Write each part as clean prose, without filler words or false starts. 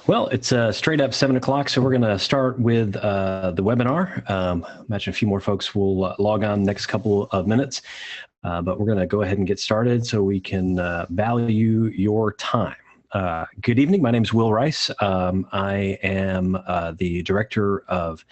Well, it's straight up 7 o'clock, so we're going to start with the webinar. Imagine a few more folks will log on next couple of minutes, but we're going to go ahead and get started so we can value your time. Good evening. My name is Will Rice. I am the Director of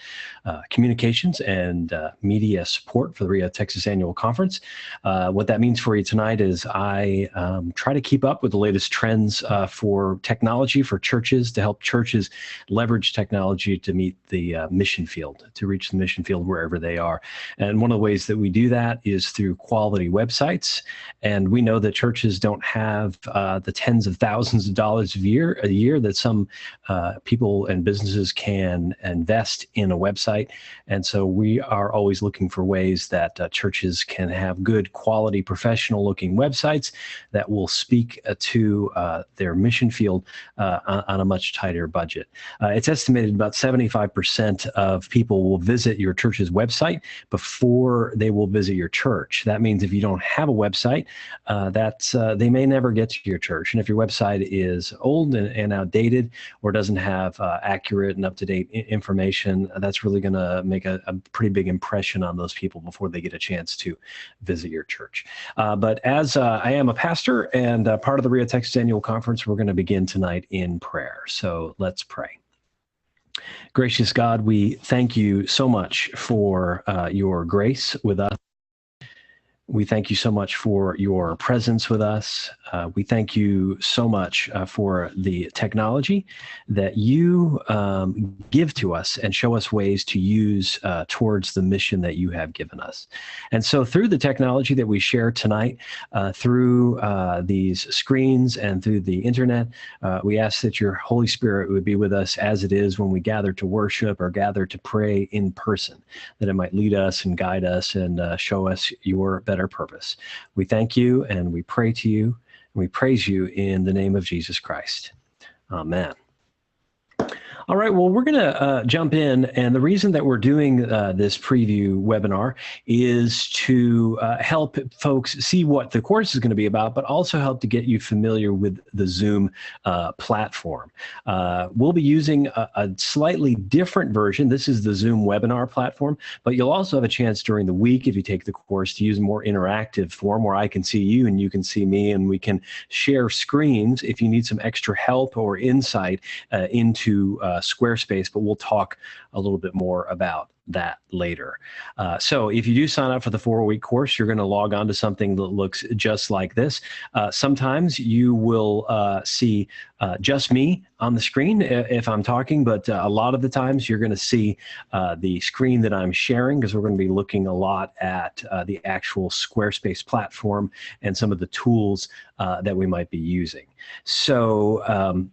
Communications and Media Support for the Rio Texas Annual Conference. What that means for you tonight is I try to keep up with the latest trends for technology for churches, to help churches leverage technology to meet the mission field, to reach the mission field wherever they are. And one of the ways that we do that is through quality websites. And we know that churches don't have the tens of thousands of dollars a year that some people and businesses can invest in a website. And so we are always looking for ways that churches can have good quality, professional looking websites that will speak to their mission field on a much tighter budget. It's estimated about 75% of people will visit your church's website before they will visit your church. That means if you don't have a website, they may never get to your church. And if your website is old and outdated or doesn't have accurate and up-to-date information, that's really going to make a pretty big impression on those people before they get a chance to visit your church. But as I am a pastor and part of the Rio Texas Annual Conference, we're going to begin tonight in prayer. So let's pray. Gracious God, we thank you so much for your grace with us. We thank you so much for your presence with us. We thank you so much for the technology that you give to us and show us ways to use towards the mission that you have given us. And so through the technology that we share tonight, through these screens and through the internet, we ask that your Holy Spirit would be with us as it is when we gather to worship or gather to pray in person, that it might lead us and guide us and show us your better purpose. We thank you and we pray to you. We praise you in the name of Jesus Christ. Amen. All right, well, we're going to jump in, and the reason that we're doing this preview webinar is to help folks see what the course is going to be about, but also help to get you familiar with the Zoom platform. We'll be using a slightly different version. This is the Zoom webinar platform, but you'll also have a chance during the week, if you take the course, to use a more interactive form where I can see you and you can see me, and we can share screens if you need some extra help or insight into Squarespace, but we'll talk a little bit more about that later. So if you do sign up for the 4-week course, you're going to log on to something that looks just like this. Sometimes you will see just me on the screen if I'm talking, but a lot of the times you're going to see the screen that I'm sharing, because we're going to be looking a lot at the actual Squarespace platform and some of the tools that we might be using. So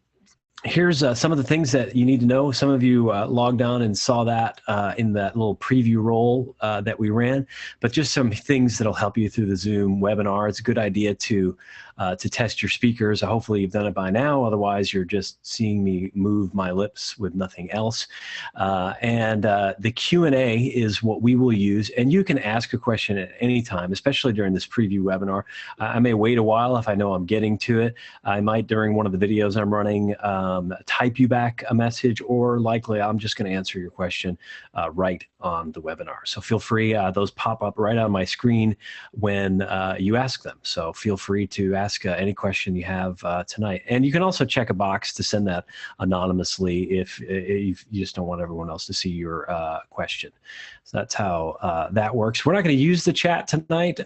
here's some of the things that you need to know. Some of you logged on and saw that in that little preview roll that we ran, but just some things that'll help you through the Zoom webinar. It's a good idea to test your speakers. Hopefully you've done it by now. Otherwise, you're just seeing me move my lips with nothing else. And the Q&A is what we will use. And you can ask a question at any time, especially during this preview webinar. I may wait a while if I know I'm getting to it. I might, during one of the videos I'm running, type you back a message, or likely I'm just going to answer your question right on the webinar. So feel free. Those pop up right on my screen when you ask them. So feel free to ask any question you have tonight. And you can also check a box to send that anonymously if you just don't want everyone else to see your question. So that's how that works. We're not going to use the chat tonight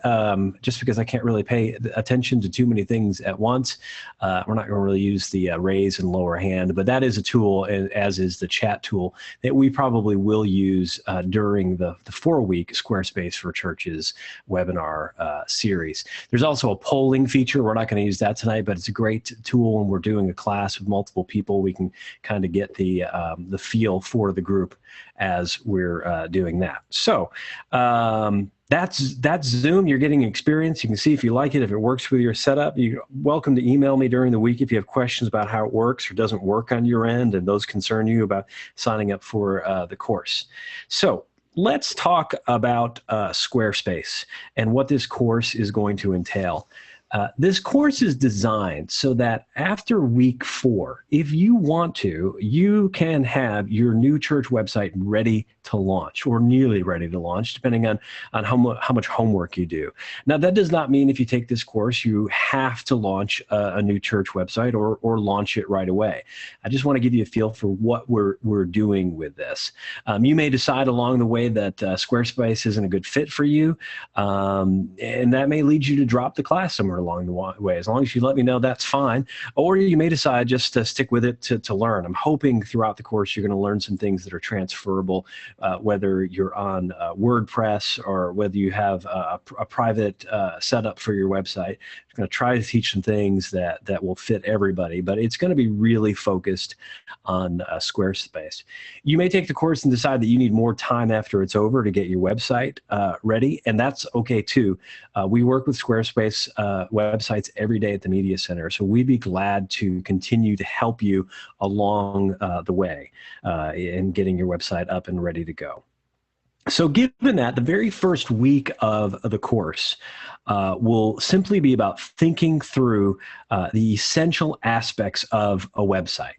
just because I can't really pay attention to too many things at once. We're not going to really use the raise and lower hand, but that is a tool, as is the chat tool, that we probably will use during the 4-week Squarespace for Churches webinar series. There's also a polling feature. We're not going to use that tonight, but it's a great tool when we're doing a class with multiple people. We can kind of get the feel for the group as we're doing that. So that's Zoom. You're getting experience. You can see if you like it, if it works with your setup. You're welcome to email me during the week if you have questions about how it works or doesn't work on your end, and those concern you about signing up for the course. So let's talk about Squarespace and what this course is going to entail. This course is designed so that after week 4, if you want to, you can have your new church website ready to launch or nearly ready to launch, depending on how much homework you do. Now, that does not mean if you take this course, you have to launch a new church website or launch it right away. I just want to give you a feel for what we're doing with this. You may decide along the way that Squarespace isn't a good fit for you, and that may lead you to drop the class somewhere along the way. As long as you let me know, that's fine. Or you may decide just to stick with it to learn. I'm hoping throughout the course you're going to learn some things that are transferable, whether you're on WordPress or whether you have a private setup for your website. I'm going to try to teach some things that will fit everybody, but it's going to be really focused on Squarespace. You may take the course and decide that you need more time after it's over to get your website ready, and that's okay too. We work with Squarespace websites every day at the Media Center, so we'd be glad to continue to help you along the way in getting your website up and ready to go. So given that, the very first week of the course will simply be about thinking through the essential aspects of a website.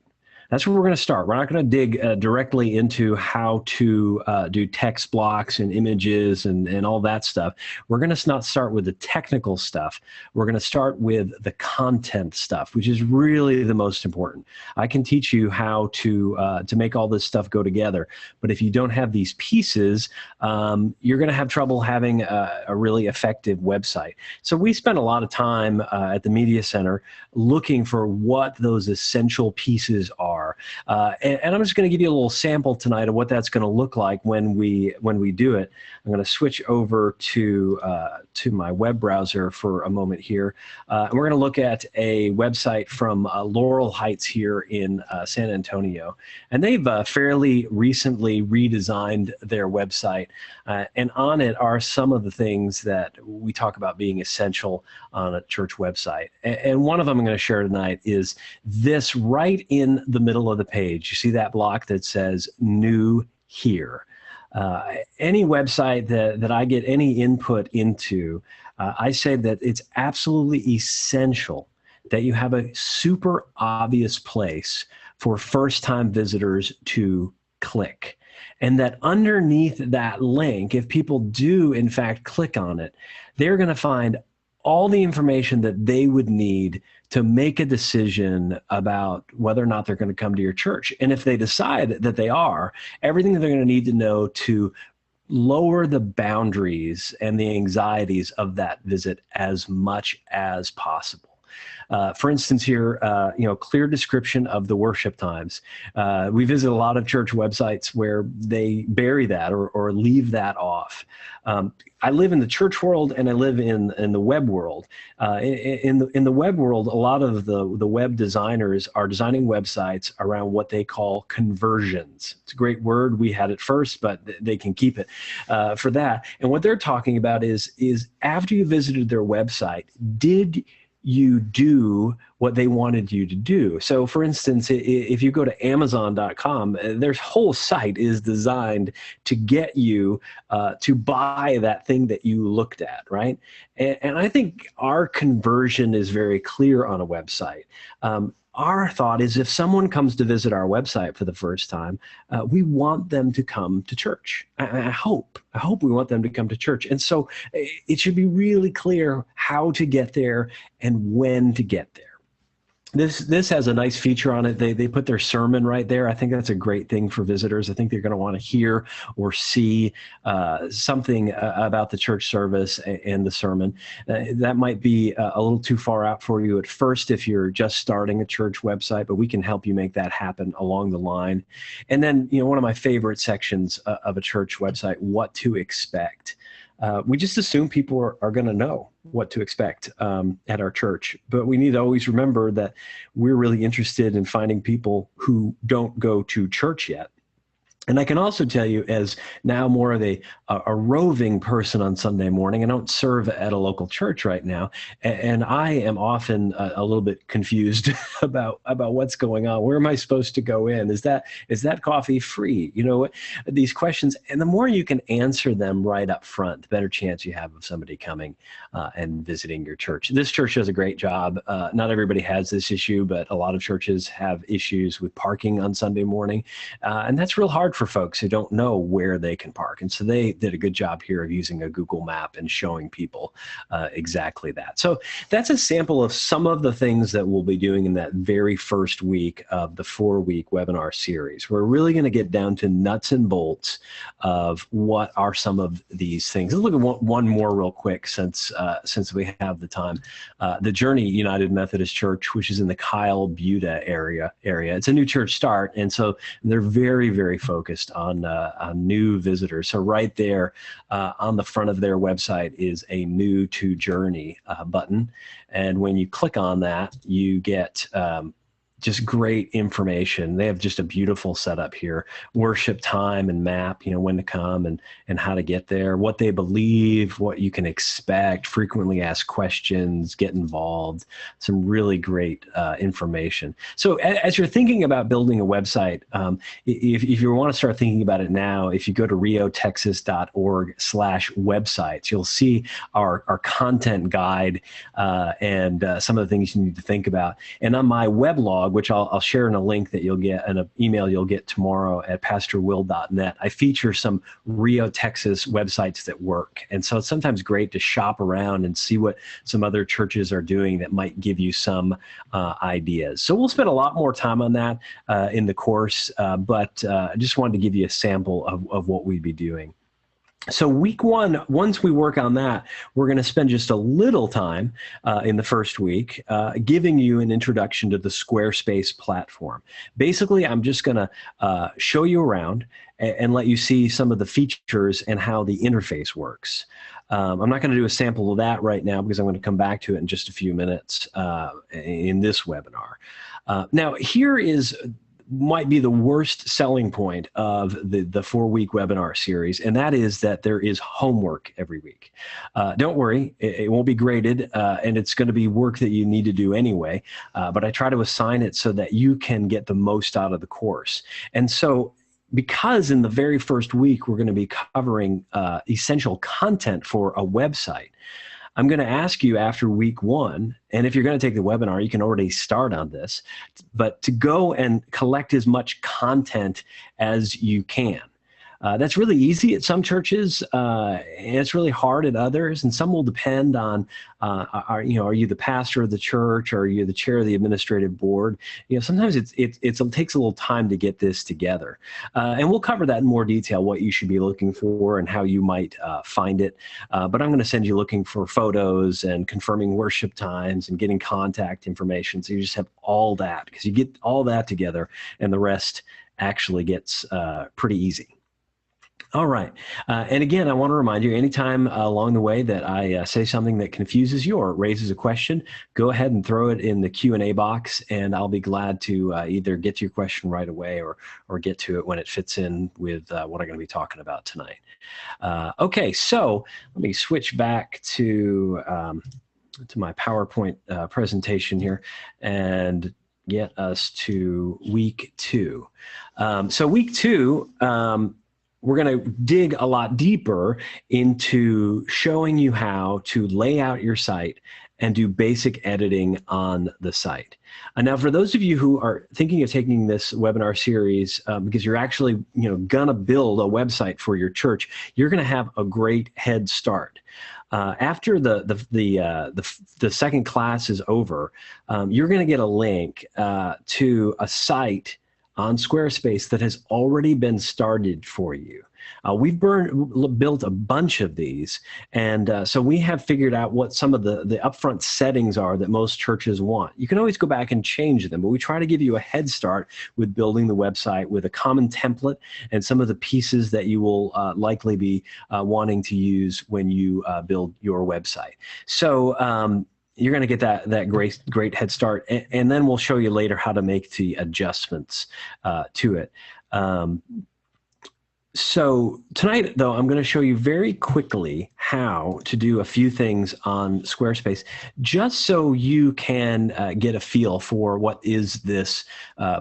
That's where we're going to start. We're not going to dig directly into how to do text blocks and images and all that stuff. We're going to not start with the technical stuff. We're going to start with the content stuff, which is really the most important. I can teach you how to make all this stuff go together, but if you don't have these pieces, you're going to have trouble having a really effective website. So we spend a lot of time at the Media Center looking for what those essential pieces are. And I'm just going to give you a little sample tonight of what that's going to look like when we do it. I'm going to switch over to my web browser for a moment here. And we're going to look at a website from Laurel Heights here in San Antonio. And they've fairly recently redesigned their website. And on it are some of the things that we talk about being essential on a church website. And one of them I'm going to share tonight is this right in the middle of the page. You see that block that says New Here. Any website that I get any input into, I say that it's absolutely essential that you have a super obvious place for first-time visitors to click. And that underneath that link, if people do in fact click on it, they're going to find all the information that they would need to make a decision about whether or not they're going to come to your church. And if they decide that they are, everything that they're going to need to know to lower the boundaries and the anxieties of that visit as much as possible. For instance here, clear description of the worship times. We visit a lot of church websites where they bury that or leave that off. I live in the church world and I live in the web world. In the web world, a lot of the web designers are designing websites around what they call conversions. It's a great word. We had it first, but they can keep it for that. And what they're talking about is after you visited their website, did you do what they wanted you to do? So for instance, if you go to Amazon.com, their whole site is designed to get you to buy that thing that you looked at, right? And I think our conversion is very clear on a website. Our thought is if someone comes to visit our website for the first time, we want them to come to church. I hope we want them to come to church. And so it should be really clear how to get there and when to get there. This has a nice feature on it. They put their sermon right there. I think that's a great thing for visitors. I think they're going to want to hear or see something about the church service and the sermon. That might be a little too far out for you at first if you're just starting a church website, but we can help you make that happen along the line. And then, one of my favorite sections of a church website, what to expect. We just assume people are going to know what to expect at our church. But we need to always remember that we're really interested in finding people who don't go to church yet. And I can also tell you, as now more of a roving person on Sunday morning, I don't serve at a local church right now, and I am often a little bit confused about what's going on. Where am I supposed to go in? Is that coffee free? These questions, and the more you can answer them right up front, the better chance you have of somebody coming and visiting your church. This church does a great job. Not everybody has this issue, but a lot of churches have issues with parking on Sunday morning, and that's real hard for folks who don't know where they can park. And so they did a good job here of using a Google map and showing people exactly that. So that's a sample of some of the things that we'll be doing in that very first week of the 4-week webinar series. We're really going to get down to nuts and bolts of what are some of these things. Let's look at one more real quick since we have the time. The Journey United Methodist Church, which is in the Kyle Buda area. It's a new church start, and so they're very, very focused on new visitors. So right there on the front of their website is a new to Journey button. And when you click on that, you get just great information. They have just a beautiful setup here. Worship time and map, when to come and how to get there, what they believe, what you can expect, frequently asked questions, get involved, some really great information. So as you're thinking about building a website, if you want to start thinking about it now, if you go to riotexas.org/websites, you'll see our content guide and some of the things you need to think about. And on my weblog, which I'll share in a link that you'll get, and an email you'll get tomorrow at pastorwill.net, I feature some Rio, Texas websites that work. And so it's sometimes great to shop around and see what some other churches are doing that might give you some ideas. So we'll spend a lot more time on that in the course, but I just wanted to give you a sample of what we'd be doing. So week one, once we work on that, we're going to spend just a little time in the first week giving you an introduction to the Squarespace platform. Basically, I'm just going to show you around and let you see some of the features and how the interface works. I'm not going to do a sample of that right now because I'm going to come back to it in just a few minutes in this webinar. Now, here might be the worst selling point of the 4-week webinar series, and that is that there is homework every week. Don't worry, it won't be graded, and it's going to be work that you need to do anyway, but I try to assign it so that you can get the most out of the course. And so because in the very first week we're going to be covering essential content for a website, I'm going to ask you after week one, and if you're going to take the webinar, you can already start on this, but to go and collect as much content as you can. That's really easy at some churches, and it's really hard at others, and some will depend on, are you the pastor of the church, or are you the chair of the administrative board? Sometimes it takes a little time to get this together, and we'll cover that in more detail, what you should be looking for and how you might find it. But I'm going to send you looking for photos and confirming worship times and getting contact information, so you just have all that, because you get all that together, and the rest actually gets pretty easy. All right. And again, I want to remind you, anytime along the way that I say something that confuses you or raises a question, go ahead and throw it in the Q&A box, and I'll be glad to either get to your question right away or get to it when it fits in with what I'm going to be talking about tonight. Okay, so let me switch back to my PowerPoint presentation here and get us to week two. So week two, we're going to dig a lot deeper into showing you how to lay out your site and do basic editing on the site. Now, for those of you who are thinking of taking this webinar series because you're actually gonna build a website for your church, you're going to have a great head start. After the second class is over, you're going to get a link to a site on Squarespace that has already been started for you. We've built a bunch of these, and so we have figured out what some of the upfront settings are that most churches want. You can always go back and change them, but we try to give you a head start with building the website with a common template and some of the pieces that you will likely be wanting to use when you build your website. So you're going to get that great head start, and then we'll show you later how to make the adjustments to it. So tonight, though, I'm going to show you very quickly how to do a few things on Squarespace, just so you can get a feel for what is this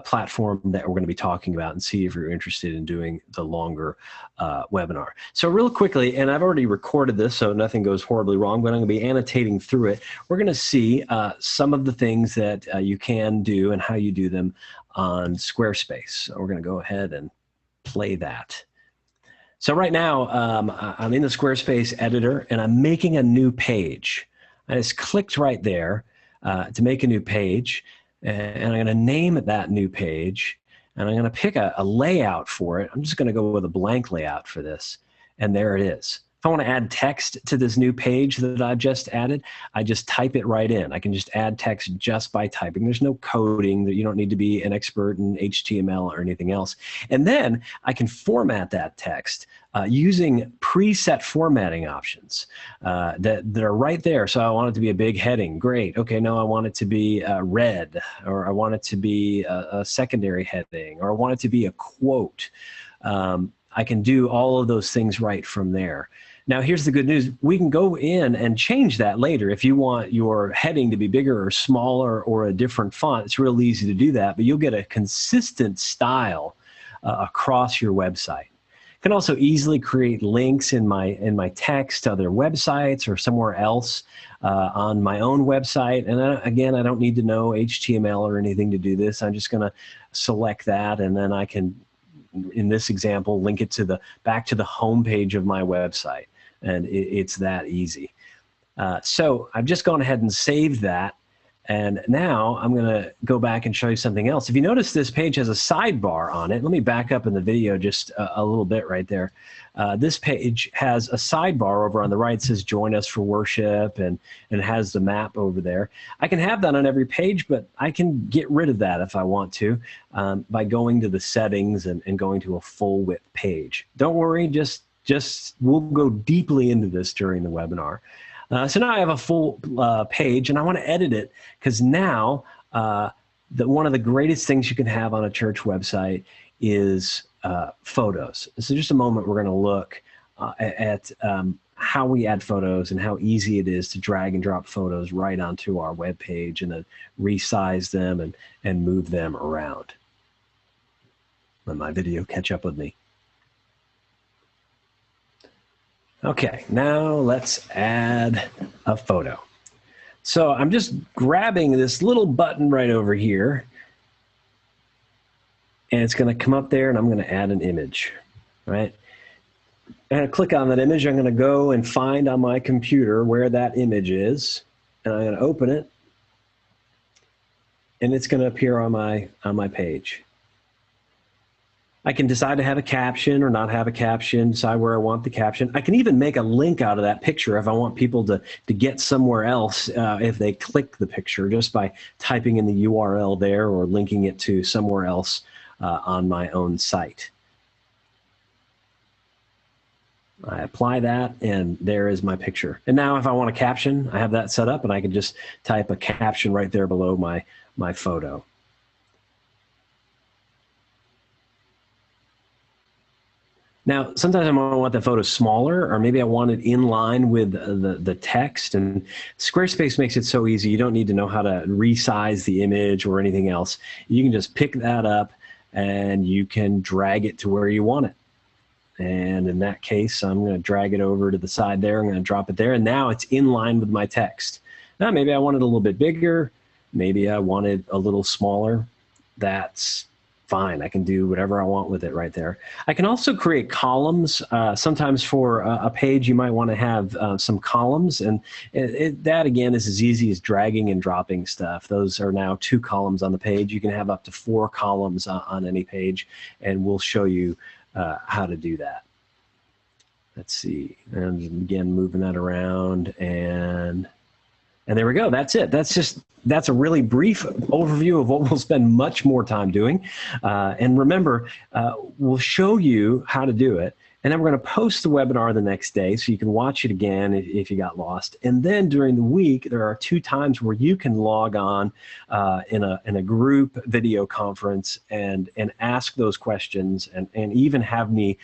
platform that we're going to be talking about, and see if you're interested in doing the longer webinar. So real quickly, and I've already recorded this, so nothing goes horribly wrong, but I'm going to be annotating through it. We're going to see some of the things that you can do and how you do them on Squarespace. So we're going to go ahead and play that. So right now, I'm in the Squarespace editor, and I'm making a new page. I just clicked right there to make a new page, and I'm going to name that new page, and I'm going to pick a layout for it. I'm just going to go with a blank layout for this, and there it is. If I want to add text to this new page that I've just added, I just type it right in. I can just add text just by typing. There's no coding. That you don't need to be an expert in HTML or anything else. And then I can format that text using preset formatting options that are right there. So I want it to be a big heading. Great. Okay, no, I want it to be red, or I want it to be a secondary heading, or I want it to be a quote. I can do all of those things right from there. Now, here's the good news. We can go in and change that later. If you want your heading to be bigger or smaller or a different font, it's real easy to do that, but you'll get a consistent style across your website. You can also easily create links in my text to other websites or somewhere else on my own website. And again, I don't need to know HTML or anything to do this. I'm just going to select that, and then I can, in this example, link it to back to the home page of my website. And it's that easy. So I've just gone ahead and saved that. And now I'm going to go back and show you something else. If you notice, this page has a sidebar on it. Let me back up in the video just a little bit right there. This page has a sidebar over on the right. It says join us for worship, and it has the map over there. I can have that on every page, but I can get rid of that if I want to by going to the settings and going to a full width page. Don't worry, just we'll go deeply into this during the webinar. So now I have a full page, and I want to edit it because now one of the greatest things you can have on a church website is photos. So just a moment, we're going to look at how we add photos and how easy it is to drag and drop photos right onto our web page and then resize them and move them around. Let my video catch up with me. Okay, now let's add a photo. So I'm just grabbing this little button right over here, and it's going to come up there, and I'm going to add an image, right? I'm going to click on that image. I'm going to go and find on my computer where that image is, and I'm going to open it, and it's going to appear on my page. I can decide to have a caption or not have a caption, decide where I want the caption. I can even make a link out of that picture if I want people to get somewhere else if they click the picture, just by typing in the URL there or linking it to somewhere else on my own site. I apply that, and there is my picture. And now if I want a caption, I have that set up, and I can just type a caption right there below my photo. Now, sometimes I might want the photo smaller, or maybe I want it in line with the text. And Squarespace makes it so easy. You don't need to know how to resize the image or anything else. You can just pick that up, and you can drag it to where you want it. And in that case, I'm going to drag it over to the side there. I'm going to drop it there. And now it's in line with my text. Now, maybe I want it a little bit bigger. Maybe I want it a little smaller. That's fine. I can do whatever I want with it right there. I can also create columns. Sometimes for a page, you might want to have some columns, and that again is as easy as dragging and dropping stuff. Those are now 2 columns on the page. You can have up to 4 columns on any page, and we'll show you how to do that. Let's see, and again, moving that around, and there we go. That's it. That's a really brief overview of what we'll spend much more time doing. And remember, we'll show you how to do it, And then we're going to post the webinar the next day so you can watch it again if you got lost. And then during the week, there are 2 times where you can log on in a group video conference and ask those questions and even have me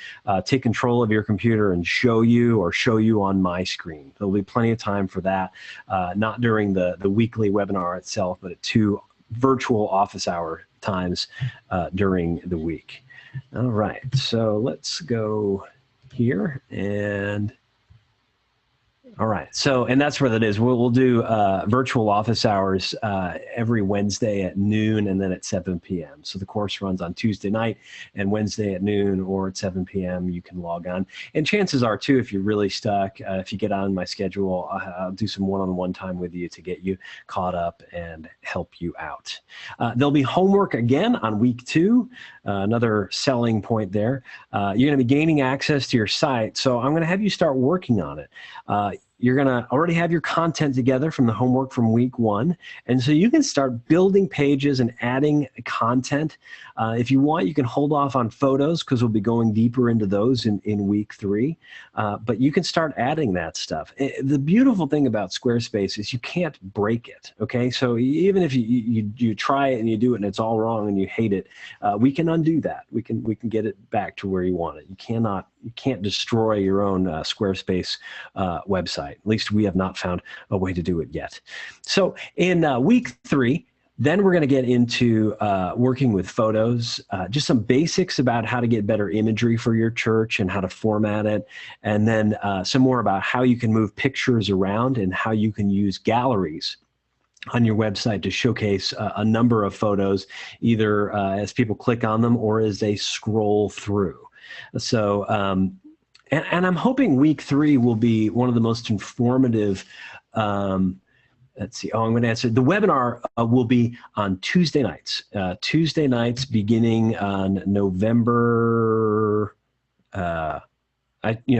take control of your computer and show you on my screen. There'll be plenty of time for that, not during the weekly webinar itself, but at 2 virtual office hour times during the week. All right, so let's go here and all right, so, and that's where that is. We'll do virtual office hours every Wednesday at noon and then at 7 p.m. So the course runs on Tuesday night and Wednesday at noon or at 7 p.m. you can log on. And chances are, too, if you're really stuck, if you get on my schedule, I'll do some one-on-one time with you to get you caught up and help you out. There'll be homework again on week 2, another selling point there. You're going to be gaining access to your site, so I'm going to have you start working on it. You're going to already have your content together from the homework from week 1. And so you can start building pages and adding content. If you want, you can hold off on photos because we'll be going deeper into those in week 3. But you can start adding that stuff. The beautiful thing about Squarespace is you can't break it. Okay, so even if you try it and you do it and it's all wrong and you hate it, we can undo that. We can get it back to where you want it. You can't destroy your own Squarespace website. At least we have not found a way to do it yet. So in week 3, then we're going to get into working with photos, just some basics about how to get better imagery for your church and how to format it, and then some more about how you can move pictures around and how you can use galleries on your website to showcase a number of photos, either as people click on them or as they scroll through. So, and I'm hoping week 3 will be one of the most informative. Let's see. Oh, I'm going to answer. The webinar will be on Tuesday nights. Tuesday nights beginning on November. I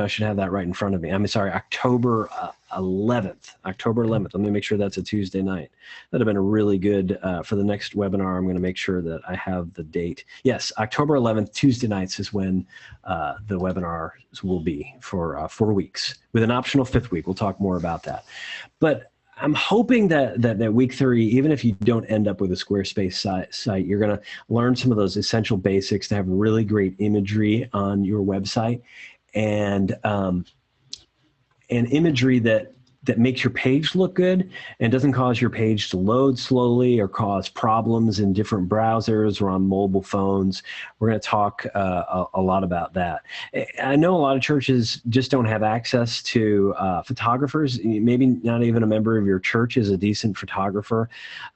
should have that right in front of me. I'm sorry, October 11th. October 11th. Let me make sure that's a Tuesday night. That'd have been a really good for the next webinar. I'm going to make sure that I have the date. Yes, October 11th, Tuesday nights is when the webinars will be for 4 weeks with an optional 5th week. We'll talk more about that. But I'm hoping that week 3, even if you don't end up with a Squarespace site, you're going to learn some of those essential basics to have really great imagery on your website, and imagery that makes your page look good and doesn't cause your page to load slowly or cause problems in different browsers or on mobile phones. We're going to talk a lot about that. I know a lot of churches just don't have access to photographers. Maybe not even a member of your church is a decent photographer.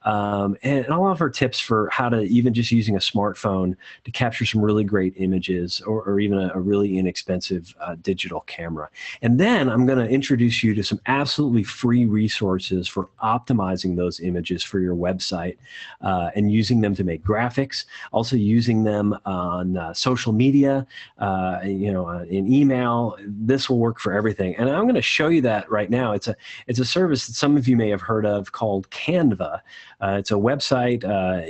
And I'll offer tips for how to, even just using a smartphone, to capture some really great images, or even a really inexpensive digital camera. And then I'm going to introduce you to some absolutely free resources for optimizing those images for your website and using them to make graphics, also using them on social media, in email. This will work for everything. And I'm going to show you that right now. It's a service that some of you may have heard of called Canva. It's a website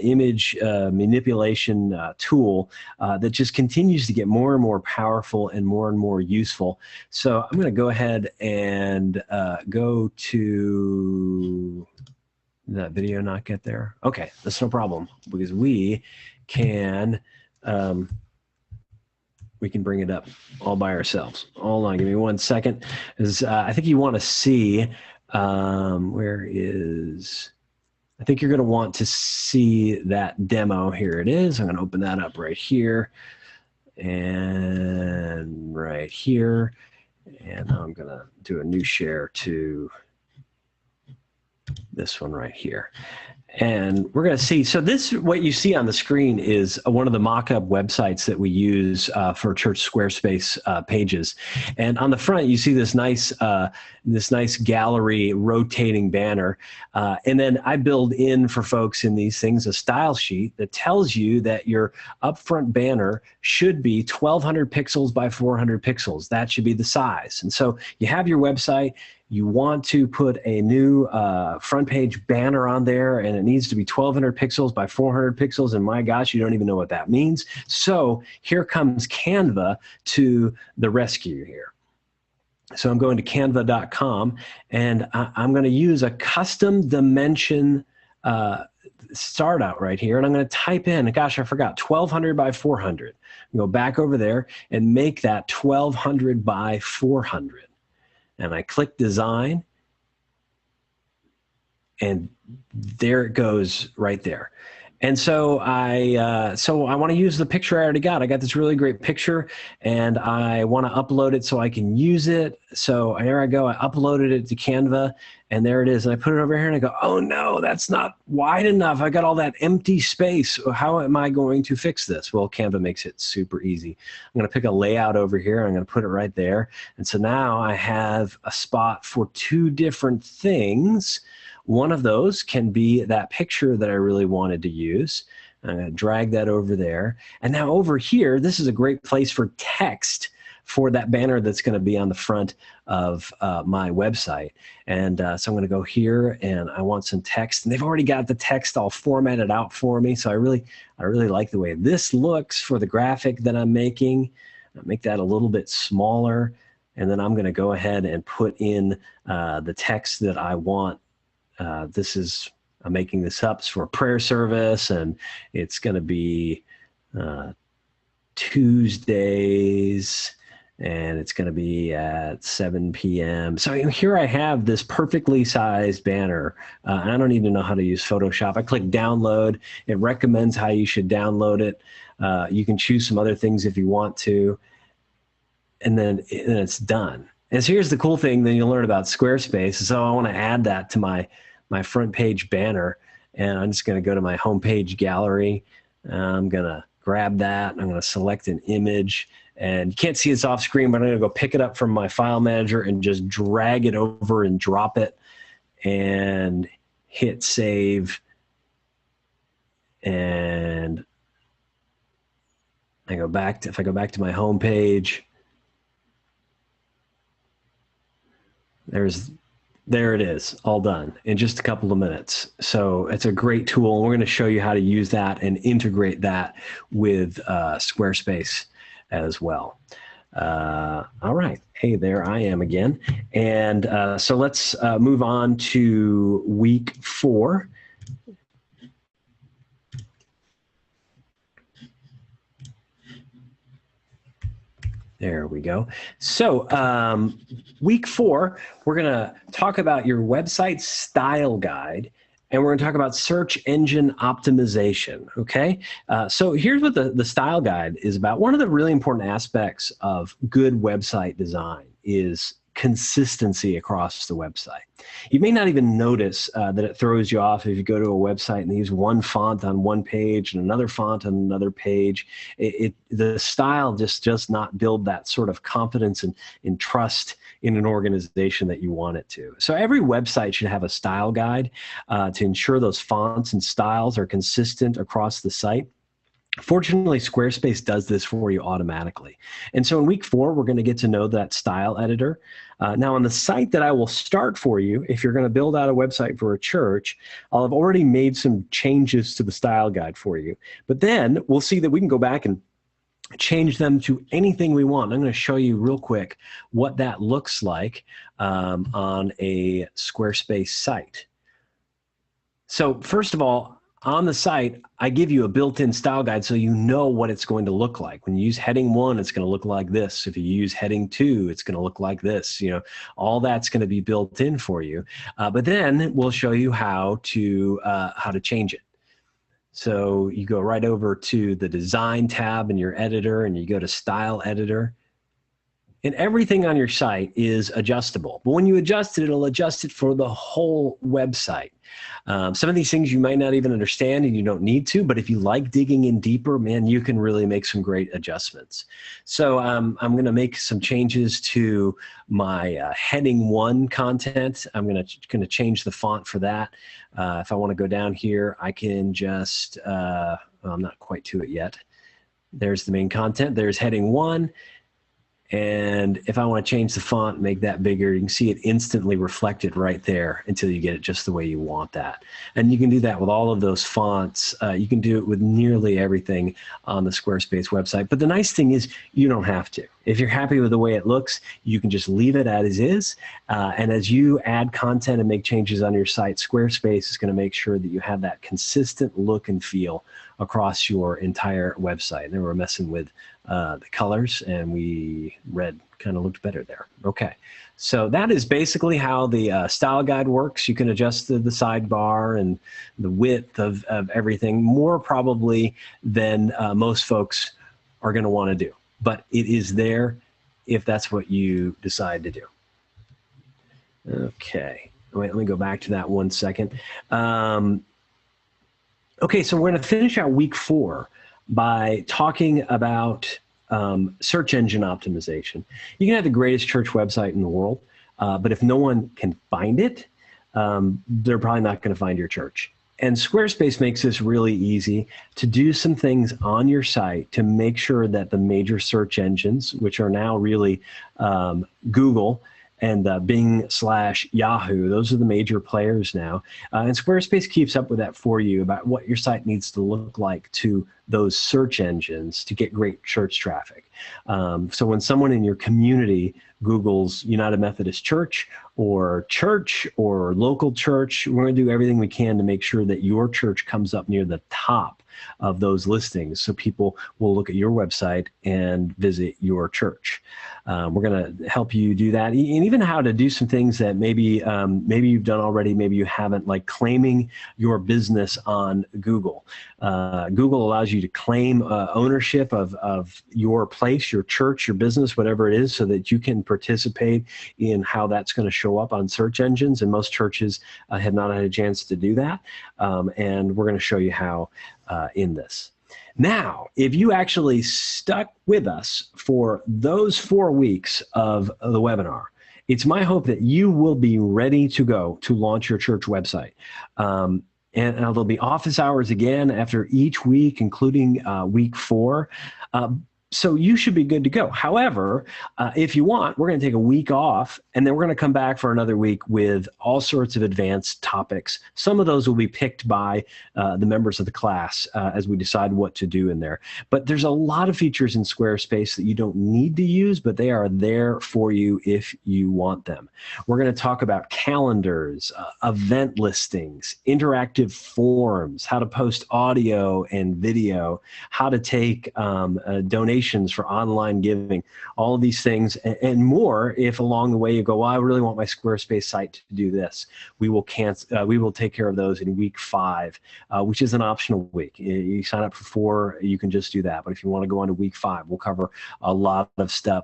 image manipulation tool that just continues to get more and more powerful and more useful. So I'm going to go ahead and go to that video, not get there. Okay, that's no problem, because we can bring it up all by ourselves. Hold on, give me 1 second. I think you want to see I think you're going to want to see that demo. Here it is. I'm going to open that up right here and right here. And I'm going to do a new share to this one right here. And we're going to see, so what you see on the screen is one of the mock-up websites that we use for church Squarespace pages. And on the front, you see this nice gallery rotating banner. And then I build in for folks in these things a style sheet that tells you that your upfront banner should be 1200 pixels by 400 pixels. That should be the size. And so you have your website. You want to put a new front page banner on there, and it needs to be 1200 pixels by 400 pixels. And my gosh, you don't even know what that means. So here comes Canva to the rescue here. So I'm going to canva.com, and I'm going to use a custom dimension start out right here. And I'm going to type in, gosh, I forgot, 1200 by 400. Go back over there and make that 1200 by 400. And I click design, and there it goes right there. And so I want to use the picture I already got. I got this really great picture, and I want to upload it so I can use it. So there I go. I uploaded it to Canva, and there it is. And I put it over here, and I go, oh no, that's not wide enough. I got all that empty space. How am I going to fix this? Well, Canva makes it super easy. I'm going to pick a layout over here. I'm going to put it right there. And so now I have a spot for two different things. One of those can be that picture that I really wanted to use. I'm going to drag that over there. And now over here, this is a great place for text for that banner that's going to be on the front of my website. And so I'm going to go here, and I want some text. And they've already got the text all formatted out for me. So I really like the way this looks for the graphic that I'm making. I'll make that a little bit smaller. And then I'm going to go ahead and put in the text that I want. I'm making this up for a prayer service, and it's going to be Tuesdays, and it's going to be at 7 p.m. So here I have this perfectly sized banner, and I don't even know how to use Photoshop. I click download. It recommends how you should download it. You can choose some other things if you want to, and then it's done. And so here's the cool thing that you'll learn about Squarespace. So I want to add that to my front page banner, and I'm just going to go to my homepage gallery. I'm going to grab that. I'm going to select an image, and you can't see this off screen, but I'm going to go pick it up from my file manager and just drag it over and drop it and hit save. And if I go back to my homepage, there it is, all done in just a couple of minutes. So it's a great tool. We're going to show you how to use that and integrate that with Squarespace as well. All right. Hey, there I am again. And so let's move on to week 4. There we go. So week 4, we're going to talk about your website style guide, and we're going to talk about search engine optimization, okay? So here's what the style guide is about. One of the really important aspects of good website design is consistency across the website. You may not even notice that it throws you off if you go to a website and they use one font on one page and another font on another page. The style just does not build that sort of confidence and trust in an organization that you want it to. So every website should have a style guide to ensure those fonts and styles are consistent across the site. Fortunately, Squarespace does this for you automatically. And so in week 4, we're going to get to know that style editor. Now on the site that I will start for you, if you're going to build out a website for a church, I'll have already made some changes to the style guide for you. But then we'll see that we can go back and change them to anything we want. I'm going to show you real quick what that looks like on a Squarespace site. So first of all, on the site, I give you a built-in style guide so you know what it's going to look like. When you use heading 1, it's going to look like this. If you use heading 2, it's going to look like this. You know, all that's going to be built in for you. But then we'll show you how to change it. So you go right over to the Design tab in your editor, and you go to Style Editor. And everything on your site is adjustable. But when you adjust it, it'll adjust it for the whole website. Some of these things you might not even understand and you don't need to, but if you like digging in deeper, man, you can really make some great adjustments. So I'm going to make some changes to my heading 1 content. I'm going to change the font for that. If I want to go down here, I can just, I'm not quite to it yet. There's the main content. There's heading 1. And if I want to change the font, make that bigger, you can see it instantly reflected right there until you get it just the way you want that. And you can do that with all of those fonts. You can do it with nearly everything on the Squarespace website. But the nice thing is you don't have to. If you're happy with the way it looks, you can just leave it as is. And as you add content and make changes on your site, Squarespace is going to make sure that you have that consistent look and feel across your entire website. And then we're messing with the colors, and red kind of looked better there. Okay, so that is basically how the style guide works. You can adjust the sidebar and the width of everything more probably than most folks are going to want to do. But it is there if that's what you decide to do. Okay, wait, let me go back to that 1 second. Okay, so we're going to finish out week 4 by talking about search engine optimization. You can have the greatest church website in the world, but if no one can find it, they're probably not going to find your church. And Squarespace makes this really easy to do some things on your site to make sure that the major search engines, which are now really Google and Bing/Yahoo, those are the major players now. And Squarespace keeps up with that for you about what your site needs to look like to those search engines to get great church traffic. So when someone in your community Googles United Methodist Church or local church, we're going to do everything we can to make sure that your church comes up near the top of those listings so people will look at your website and visit your church. We're going to help you do that, and even how to do some things that maybe you've done already, maybe you haven't, like claiming your business on Google. Google allows you to claim ownership of your place, your church, your business, whatever it is, so that you can participate in how that's going to show up on search engines. And most churches have not had a chance to do that. And we're going to show you how in this. Now, if you actually stuck with us for those 4 weeks of the webinar, it's my hope that you will be ready to go to launch your church website. And there'll be office hours again after each week, including week 4. So you should be good to go. However, if you want, we're going to take a week off, and then we're going to come back for another week with all sorts of advanced topics. Some of those will be picked by the members of the class as we decide what to do in there. But there's a lot of features in Squarespace that you don't need to use, but they are there for you if you want them. We're going to talk about calendars, event listings, interactive forms, how to post audio and video, how to take donations for online giving, all of these things and more. If along the way you go, well, I really want my Squarespace site to do this, we will take care of those in week 5, which is an optional week. You sign up for 4, you can just do that. But if you want to go on to week 5, we'll cover a lot of stuff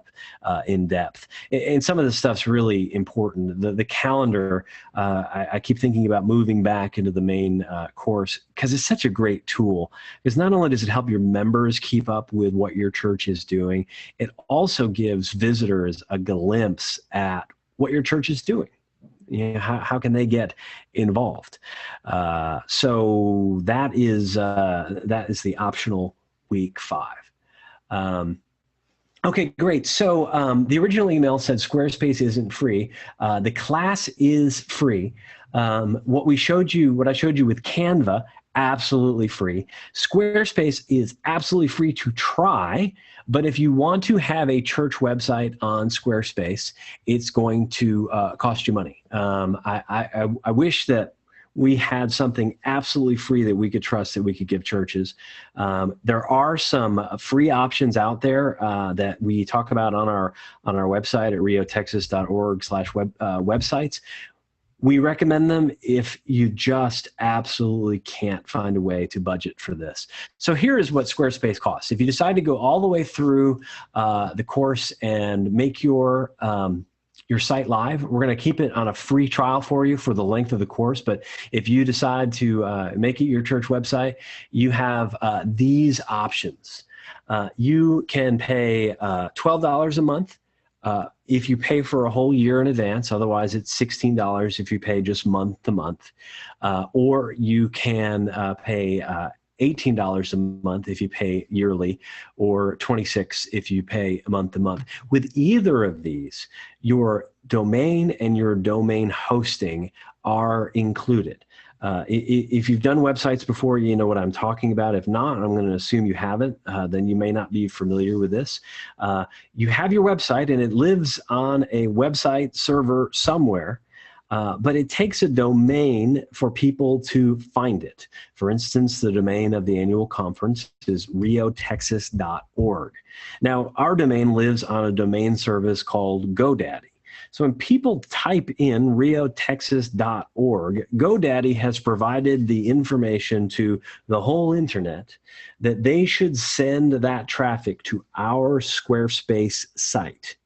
in depth. And some of the stuff's really important. The calendar, I keep thinking about moving back into the main course because it's such a great tool. Because not only does it help your members keep up with what your church is doing, it also gives visitors a glimpse at what your church is doing. You know, how can they get involved? So that is the optional week 5. Okay, great. So the original email said Squarespace isn't free. The class is free. What I showed you with Canva, absolutely free. Squarespace is absolutely free to try, but if you want to have a church website on Squarespace, it's going to cost you money. I wish that we had something absolutely free that we could trust, that we could give churches. There are some free options out there that we talk about on our website at riotexas.org/websites. We recommend them if you just absolutely can't find a way to budget for this. So here is what Squarespace costs. If you decide to go all the way through the course and make your site live, we're going to keep it on a free trial for you for the length of the course. But if you decide to make it your church website, you have these options. You can pay $12 a month. If you pay for a whole year in advance, otherwise it's $16 if you pay just month to month, or you can pay $18 a month if you pay yearly, or $26 if you pay month to month. With either of these, your domain and your domain hosting are included. If you've done websites before, you know what I'm talking about. If not, I'm going to assume you haven't, then you may not be familiar with this. You have your website and it lives on a website server somewhere, but it takes a domain for people to find it. For instance, the domain of the annual conference is riotexas.org. Now, our domain lives on a domain service called GoDaddy. So when people type in riotexas.org, GoDaddy has provided the information to the whole internet that they should send that traffic to our Squarespace site.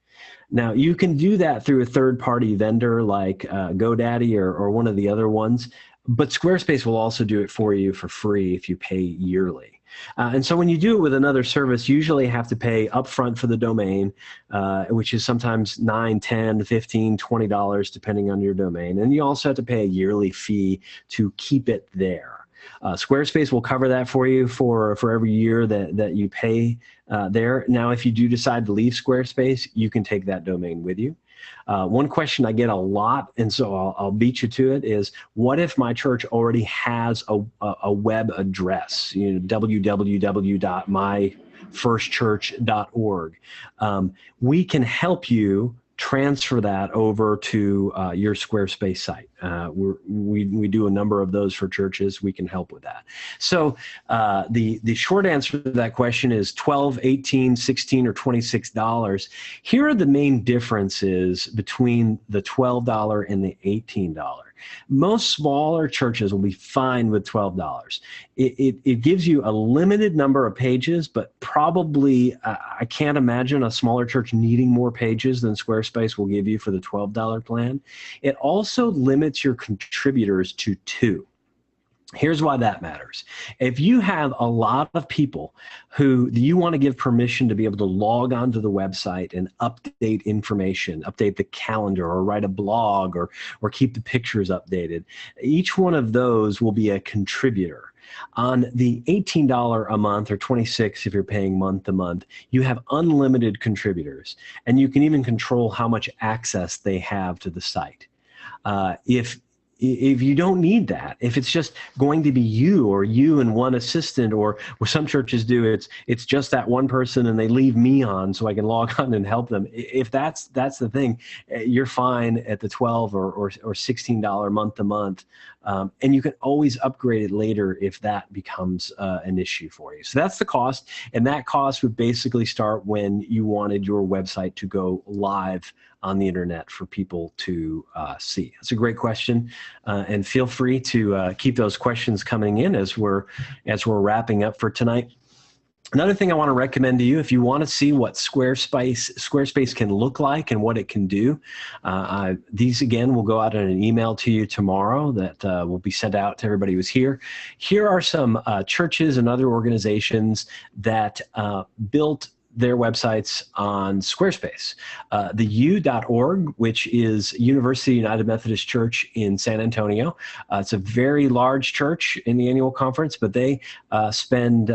Now, you can do that through a third-party vendor like GoDaddy or one of the other ones, but Squarespace will also do it for you for free if you pay yearly. And so when you do it with another service, you usually have to pay upfront for the domain, which is sometimes $9, $10, $15, $20, depending on your domain. And you also have to pay a yearly fee to keep it there. Squarespace will cover that for you for every year that you pay there. Now, if you do decide to leave Squarespace, you can take that domain with you. One question I get a lot, and so I'll beat you to it, is what if my church already has a web address, www.myfirstchurch.org. We can help you transfer that over to your Squarespace site. We do a number of those for churches. We can help with that. So the short answer to that question is $12, $18, $16, or $26. Here are the main differences between the $12 and the $18. Most smaller churches will be fine with $12. It gives you a limited number of pages, but probably I can't imagine a smaller church needing more pages than Squarespace will give you for the $12 plan. It also limits your contributors to 2. Here's why that matters. If you have a lot of people who you want to give permission to be able to log onto the website and update information, update the calendar, or write a blog, or keep the pictures updated, each one of those will be a contributor. On the $18 a month, or $26 if you're paying month to month, you have unlimited contributors, and you can even control how much access they have to the site. If you don't need that, if it's just going to be you and one assistant, or some churches do, it's just that one person and they leave me on so I can log on and help them. If that's the thing, you're fine at the $12 or $16 month to month. And you can always upgrade it later if that becomes an issue for you. So that's the cost. And that cost would basically start when you wanted your website to go live on the internet for people to see. That's a great question. And feel free to keep those questions coming in as we're wrapping up for tonight. Another thing I want to recommend to you, if you want to see what Squarespace can look like and what it can do, these again will go out in an email to you tomorrow that will be sent out to everybody who's here. Here are some churches and other organizations that built their websites on Squarespace. The U.org, which is University United Methodist Church in San Antonio. It's a very large church in the annual conference, but they spend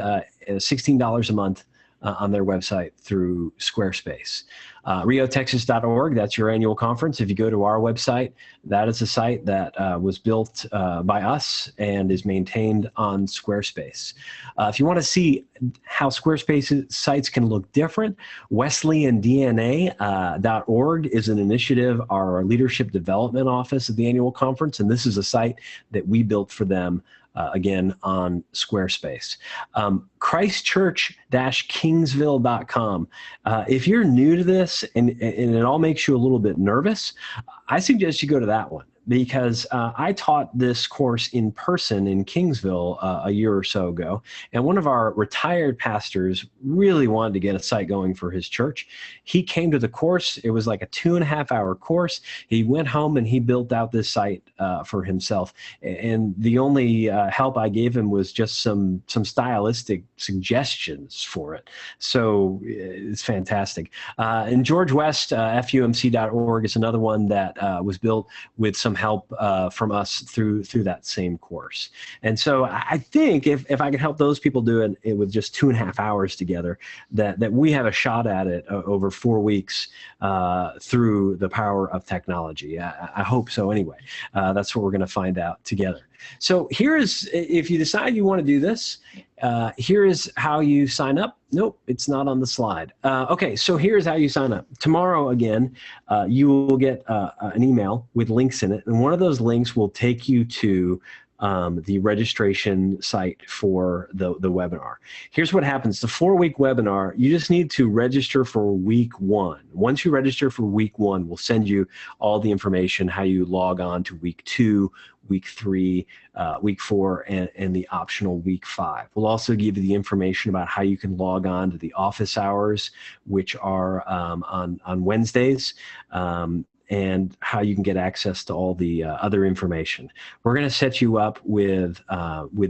$16 a month on their website through Squarespace. RioTexas.org, that's your annual conference. If you go to our website, that is a site that was built by us and is maintained on Squarespace. If you want to see how Squarespace sites can look different, WesleyanDNA.org is an initiative, our leadership development office at the annual conference, and this is a site that we built for them again on Squarespace. Christchurch-Kingsville.com. If you're new to this and it all makes you a little bit nervous, I suggest you go to that one, because I taught this course in person in Kingsville a year or so ago, and one of our retired pastors really wanted to get a site going for his church. He came to the course. It was like a 2.5-hour course. He went home and he built out this site for himself, and the only help I gave him was just some stylistic suggestions for it. So it's fantastic. And George West, FUMC.org, is another one that was built with some help from us through that same course. And so I think if I could help those people do it with just 2.5 hours together, that we have a shot at it over 4 weeks through the power of technology. I hope so anyway. That's what we're going to find out together. So here is, if you decide you want to do this, here is how you sign up. Nope, it's not on the slide. Okay, so here's how you sign up. Tomorrow, again, you will get an email with links in it, and one of those links will take you to the registration site for the webinar. Here's what happens. The 4-week webinar, you just need to register for week 1. Once you register for week 1, we'll send you all the information, how you log on to week 2, week 3, week 4, and the optional week 5. We'll also give you the information about how you can log on to the office hours, which are on Wednesdays, and how you can get access to all the other information. We're going to set you up with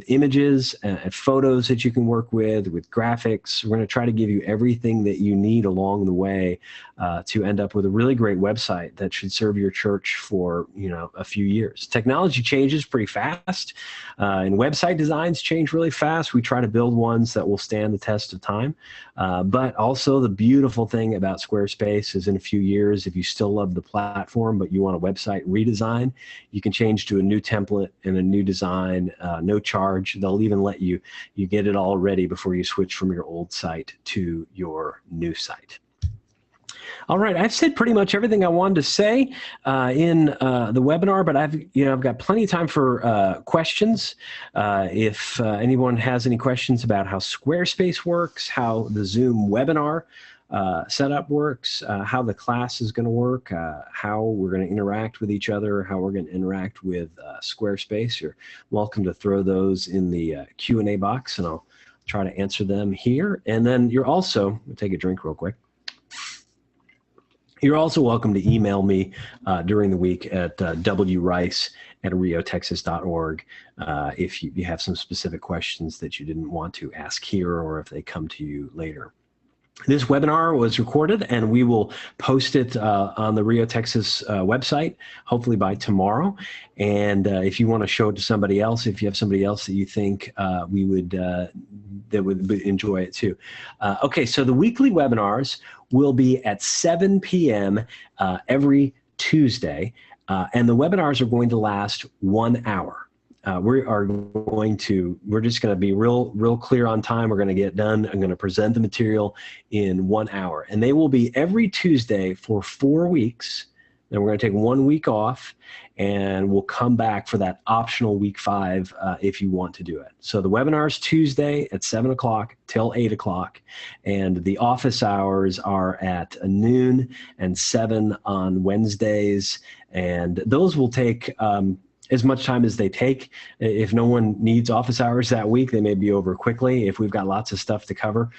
images and photos that you can work with graphics. We're going to try to give you everything that you need along the way to end up with a really great website that should serve your church for a few years. Technology changes pretty fast, and website designs change really fast. We try to build ones that will stand the test of time. But also the beautiful thing about Squarespace is in a few years, if you still love the platform, but you want a website redesign, you can change to a new template and a new design, no charge. They'll even let you get it all ready before you switch from your old site to your new site. All right, I've said pretty much everything I wanted to say in the webinar, but I've got plenty of time for questions. If anyone has any questions about how Squarespace works, how the Zoom webinar setup works, how the class is going to work, how we're going to interact with each other, how we're going to interact with Squarespace, you're welcome to throw those in the Q&A box, and I'll try to answer them here. And then you're also, I'll take a drink real quick. You're also welcome to email me during the week at wrice@riotexas.org if you have some specific questions that you didn't want to ask here, or if they come to you later. This webinar was recorded, and we will post it on the Rio Texas website, hopefully by tomorrow. And if you want to show it to somebody else, if you have somebody else that you think that would enjoy it too. Okay, so the weekly webinars will be at 7 p.m. Every Tuesday, and the webinars are going to last 1 hour. We're just going to be real clear on time. We're going to get done. I'm going to present the material in 1 hour, and they will be every Tuesday for 4 weeks. Then we're going to take 1 week off, and we'll come back for that optional week 5 if you want to do it. So the webinar is Tuesday at 7 o'clock till 8 o'clock, and the office hours are at noon and 7 on Wednesdays, and those will take as much time as they take. If no one needs office hours that week, they may be over quickly. If we've got lots of stuff to cover,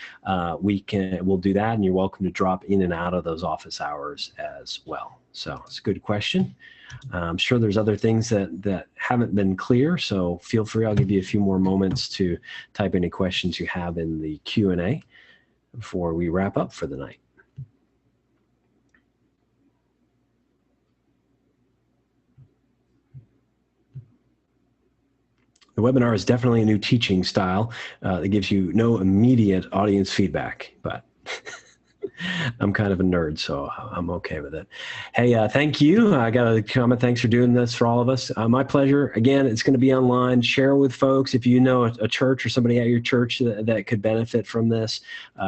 we'll do that, and you're welcome to drop in and out of those office hours as well. So it's a good question. I'm sure there's other things that haven't been clear, so feel free. I'll give you a few more moments to type any questions you have in the Q&A before we wrap up for the night. The webinar is definitely a new teaching style that gives you no immediate audience feedback, but I'm kind of a nerd, so I'm okay with it. Hey, thank you. I got a comment. Thanks for doing this for all of us. My pleasure. Again, it's going to be online. Share with folks. If you know a church or somebody at your church that could benefit from this,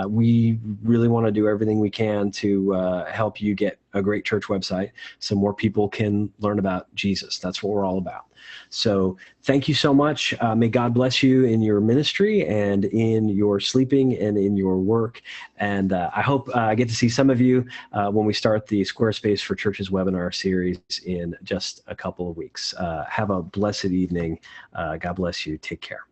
we really want to do everything we can to help you get a great church website so more people can learn about Jesus. That's what we're all about. So thank you so much. May God bless you in your ministry and in your sleeping and in your work. And I hope I get to see some of you when we start the Squarespace for Churches webinar series in just a couple of weeks. Have a blessed evening. God bless you. Take care.